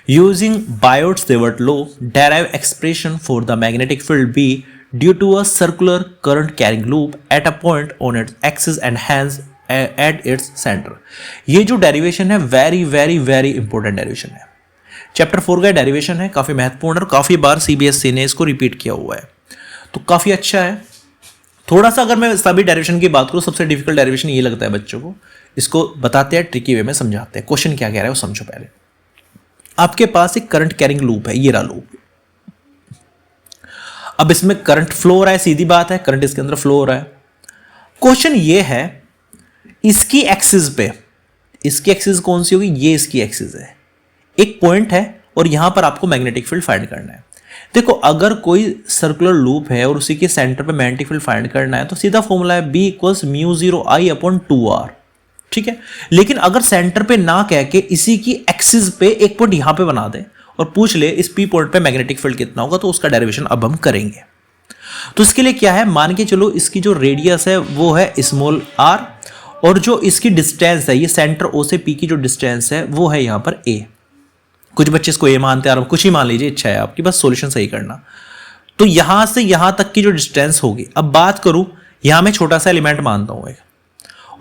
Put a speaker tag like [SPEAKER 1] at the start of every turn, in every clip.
[SPEAKER 1] Using Biot-Savart law, derive expression for the magnetic field B due to a circular current carrying loop at a point on its axis and hence at its center. ये जो derivation है very very very important derivation है, chapter 4 का derivation है, काफ़ी महत्वपूर्ण और काफ़ी बार सीबीएसई ने इसको रिपीट किया हुआ है, तो काफ़ी अच्छा है। थोड़ा सा अगर मैं सभी डेरिवेशन की बात करूँ, सबसे डिफिकल्ट डेरिवेशन ये लगता है बच्चों को, इसको बताते हैं ट्रिकी वे में समझाते हैं। क्वेश्चन क्या कह रहा है वो समझो। पहले आपके पास एक करंट कैरिंग लूप है, ये रहा लूप। अब इसमें करंट फ्लो हो रहा है, सीधी बात है, करंट इसके अंदर फ्लो हो रहा है। क्वेश्चन ये है इसकी एक्सिस पे, इसकी एक्सिस कौन सी होगी, ये इसकी एक्सिस है, एक पॉइंट है और यहां पर आपको मैग्नेटिक फील्ड फाइंड करना है। देखो अगर कोई सर्कुलर लूप है और उसी के सेंटर पे मैग्नेटिक फील्ड फाइंड करना है तो सीधा फॉर्मूला है B = μ0I/2r, ठीक है। लेकिन अगर सेंटर पे ना कह के इसी की एक्सिस पे एक पॉइंट यहां पे बना दे और पूछ ले इस P पॉइंट पे मैग्नेटिक फील्ड कितना होगा, तो उसका डेरिवेशन अब हम करेंगे। तो इसके लिए क्या है, मान के चलो इसकी जो रेडियस है वो है स्मॉल r और जो इसकी डिस्टेंस है, ये सेंटर O से P की जो डिस्टेंस है वो है यहां पर A। कुछ बच्चे इसको A मानते हैं, कुछ ही मान लीजिए, इच्छा है आपकी, बस सॉल्यूशन सही करना। तो यहां से यहां तक की जो डिस्टेंस होगी, अब बात करूं यहां मैं छोटा सा एलिमेंट मानता हूं एक,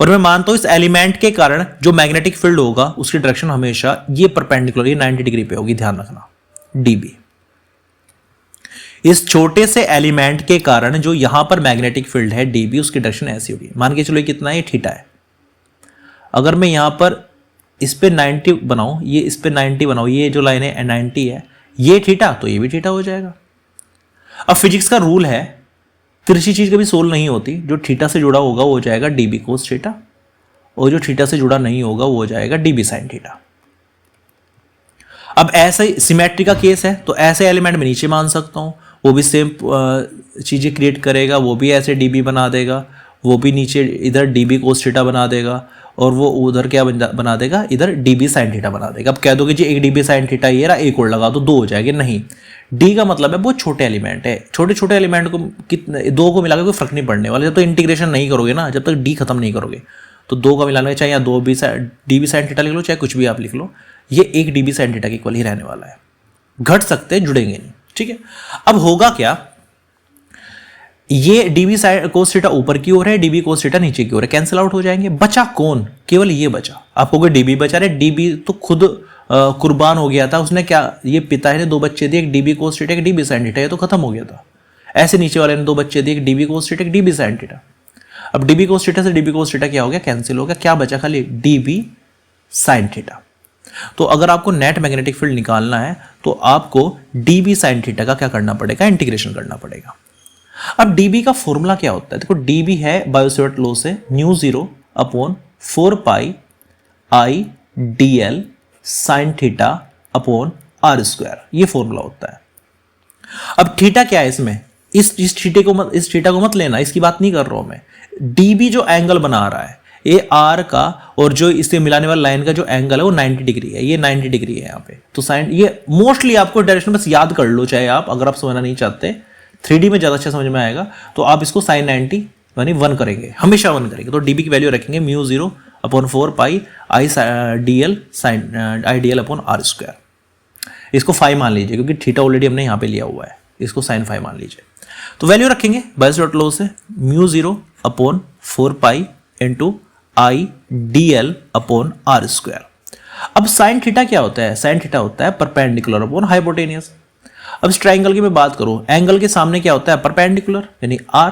[SPEAKER 1] और मैं मानता हूं इस एलिमेंट के कारण जो मैग्नेटिक फील्ड होगा उसकी डायरेक्शन हमेशा ये परपेंडिकुलर, ये 90 डिग्री पे होगी, ध्यान रखना, dB। इस छोटे से एलिमेंट के कारण जो यहां पर मैग्नेटिक फील्ड है dB, उसकी डायरेक्शन ऐसी होगी। मान के चलो ये कितना है, ये थीटा है। अगर मैं यहां पर इस पे 90 बनाऊं, ये इस पे 90 बनाऊं, ये जो लाइन है 90 है, ये थीटा, तो ये भी थीटा हो जाएगा। अब फिजिक्स का रूल है, किसी चीज कभी सोल्व नहीं होती, जो थीटा से जुड़ा होगा वो हो जाएगा dB cos थीटा, और जो थीटा से जुड़ा नहीं होगा वो हो जाएगा dB sin थीटा। अब ऐसा ही सिमेट्री का केस है, तो ऐसे एलिमेंट में नीचे मान सकता हूं, वो भी सेम चीजें क्रिएट करेगा, वो भी ऐसे dB बना देगा, वो भी नीचे इधर dB cos थीटा बना देगा, और वो उधर क्या बना देगा, इधर dB sin थीटा बना देगा। अब कह दोगे जी एक dB sin थीटा ये रहा, एक और लगा तो 2 हो जाएंगे, नहीं, D का मतलब है बहुत छोटे एलिमेंट है, छोटे छोटे एलिमेंट को कितने, 2 को मिलाकर कोई फर्क नहीं पड़ने वाला। जब तक इंटीग्रेशन नहीं करोगे ना, जब तक D खत्म नहीं करोगे, तो 2 का मिलाने, चाहे या 2 dB sin थीटा लिख लो, चाहे कुछ भी आप लिख लो, ये 1 dB sin थीटा के इक्वल ही रहने वाला है, घट सकते हैं, जुड़ेंगे नहीं, ठीक है। अब होगा क्या, ये dB cos थीटा ऊपर की ओर है, dB cos थीटा नीचे की ओर है, कैंसिल आउट हो जाएंगे, बचा कौन, केवल ये बचा। आपको कोई dB बचा रहे, dB तो खुद कुर्बान हो गया था, उसने क्या, ये पिता ने 2 बच्चे दिए, एक dB cos थीटा, एक dB sin थीटा, ये तो खत्म हो गया था। ऐसे नीचे वाले ने 2 बच्चे दिए, एक dB cos थीटा, एक dB sin थीटा। अब dB cos थीटा से dB cos थीटा क्या हो गया, कैंसिल हो गया, क्या बचा, खाली dB sin थीटा। तो अगर आपको नेट मैग्नेटिक फील्ड निकालना है तो आपको dB sin थीटा का क्या करना पड़ेगा, इंटीग्रेशन करना पड़ेगा। अब dB का फॉर्मूला क्या होता है, देखो dB है बायो-सेवर्ट लॉ से μ0/4π I dl sin theta upon r², ये फॉर्मूला होता है। अब थीटा क्या है इसमें, इस थीटा को मत लेना, इसकी बात नहीं कर रहा हूं मैं। dB जो एंगल बना रहा है ये r का, और जो इससे मिलाने वाला लाइन का जो एंगल है वो 90 डिग्री है, ये 90 डिग्री है यहाँ पे, तो साइन, ये मोस्टली आपको डायरेक्शन बस याद कर लो, चाहे आप अगर आप समझना नहीं चाहते, 3D में ज़्यादा अच्छा समझ में आएगा, तो आप इसको sin 90 यानी 1 करेंगे, हमेशा 1 करेंगे, तो dB की वैल्यू रखेंगे μ0/4π I dl sin I dl upon r²। इसको फाई मान लीजिए क्योंकि थीटा ऑलरेडी हमने यहाँ पे लिया हुआ है, इसको sin फाई मान लीजिए। तो वैल्यू रखेंगे बायो-सेवर्ट लॉ से μ0/4π I dl अपॉन r²। अब sin थीटा क्या होता है, sin थीटा होता है परपेंडिकुलर अपॉन हाइपोटेनियस। अब इस ट्राइंगल की मैं बात करूं, एंगल के सामने क्या होता है, परपेंडिकुलर यानी r,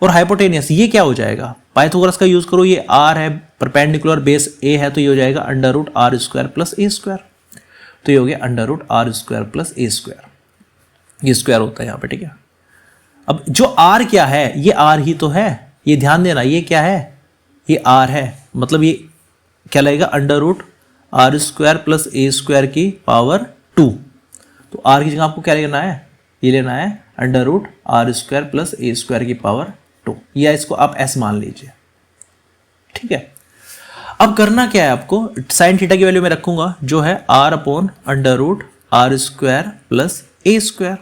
[SPEAKER 1] और हाइपोटेनियस ये क्या हो जाएगा, पाइथागोरस का यूज करो, ये r है, परपेंडिकुलर बेस a है, तो ये हो जाएगा √r² प्लस a², तो ये हो गया √r² प्लस a², ये स्क्वायर होता है यहाँ पे, ठीक है। अब जो r क्या है, ये r ही तो है, ये ध्यान देना, ये क्या है, ये r है, मतलब ये क्या लगेगा, √r² प्लस a² की पावर 2। तो r की जगह आपको क्या लेना है, ये लेना है √r² प्लस a² की पावर 2, या इसको आप s मान लीजिए, ठीक है। अब करना क्या है आपको, sin थीटा की वैल्यू मैं रखूंगा जो है r/√r² प्लस a²।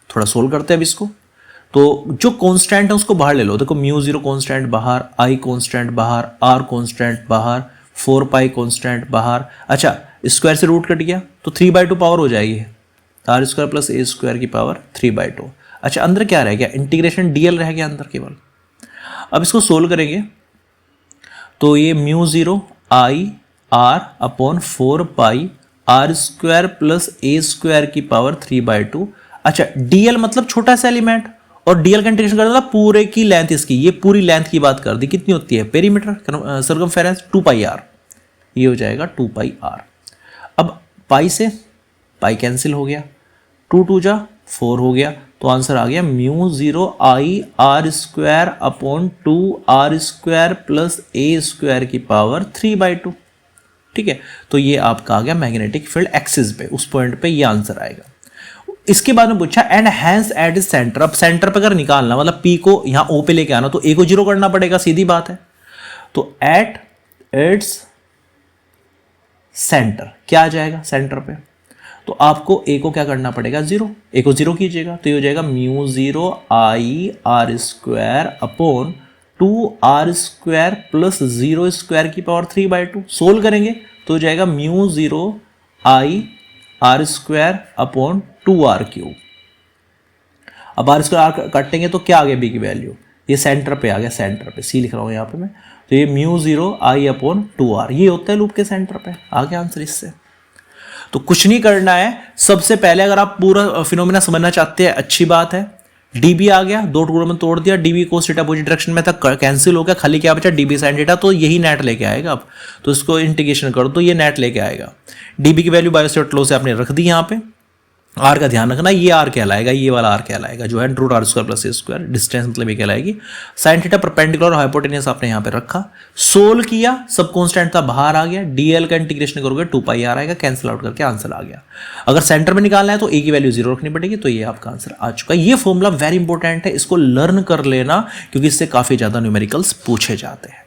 [SPEAKER 1] थोड़ा सोल्व करते हैं अब इसको, तो जो कांस्टेंट है उसको बाहर ले लो, देखो μ0 कांस्टेंट बाहर, I कांस्टेंट बाहर, r कांस्टेंट बाहर, 4π कांस्टेंट बाहर। अच्छा स्क्वायर से रूट कट गया तो 3/2 पावर हो जाएगी, R square plus A square की पावर 3/2। अच्छा अंदर क्या रह गया, इंटीग्रेशन डीएल रह गया अंदर केवल। अब इसको सोल्व करेंगे तो ये mu 0 I R upon 4 pi R square plus A square की पावर 3/2। अच्छा डीएल मतलब छोटा सा एलिमेंट, और डीएल का इंटीग्रेशन कर देना पूरे की लेंथ इसकी, ये पूरी लेंथ की बात कर दी, कितनी होती है पेरीमीटर सर्कमफेरेंस 2 पाई आर, ये हो जाएगा 2 पाई आर। अब पाई से पाई कैंसिल हो गया, 2 2 जा 4 हो गया, तो आंसर आ गया mu 0 I R square upon 2 R square plus A square की पावर 3/2। ठीक है, तो ये आपका आ गया मैग्नेटिक फील्ड एक्सिस पे, उस पॉइंट पे ये आंसर आएगा। इसके बाद में पूछा एंड हैंस एट सेंटर। अब सेंटर पे अगर निकालना मतलब पी को यहां ओ पे लेके आना तो ए को 0 करना पड़ेगा, सीधी बात है। तो एट इट्स सेंटर क्या आ जाएगा सेंटर पे, तो आपको ए को क्या करना पड़ेगा 0, ए को 0 कीजिएगा तो ये हो जाएगा mu 0 I R square upon 2 R square plus 0 square की पावर 3/2। सोल्व करेंगे तो हो जाएगा mu 0 I R square upon 2r cube. अब आर स्क्वायर आर काटेंगे तो क्या आ गया बी की वैल्यू, ये सेंटर पे आ गया, सेंटर पे सी लिख रहा हूँ यहाँ पे मैं, तो ये म्यू 0 आई अपॉन 2r ये होता है लूप के सेंटर पे, आ गया आंसर इससे। तो कुछ नहीं करना है, सबसे पहले अगर आप पूरा फिनोमेना समझना चाहते हैं अच्छी बात है, डीबी आ गया, दो टुकड़ों में तोड़ दिया, dB cos theta opposite direction में था कैंसिल हो गया, खाली क्या बचा डीबी साइन थीटा, तो यही नेट लेके आएगा। अब तो इसको इंटीग्रेशन करो तो ये नेट लेके आएगा। डीबी की वैल्यू बायो-सेवर्ट लॉ से आपने रख दी यहाँ पे, आर का ध्यान रखना, ये आर कहलाएगा, ये वाला आर कहलाएगा जो है root R square plus A square, distance मतलब ये कहलाएगी। साइन थीटा परपेंडिकुलर और हाइपोटेनियस आपने यहाँ पे रखा, सोल्व किया, सब कांस्टेंट था बाहर आ गया, डीएल का इंटीग्रेशन करोगे 2 पाई आर आएगा, कैंसिल आउट करके आंसर आ गया। अगर सेंटर में निकालना है तो ए की वैल्यू 0 रखनी पड़ेगी, तो ये आपका आंसर आ चुका है। ये फॉर्मूला वेरी इंपॉर्टेंट है, इसको लर्न कर लेना क्योंकि इससे काफी ज्यादा न्यूमेरिकल्स पूछे जाते हैं।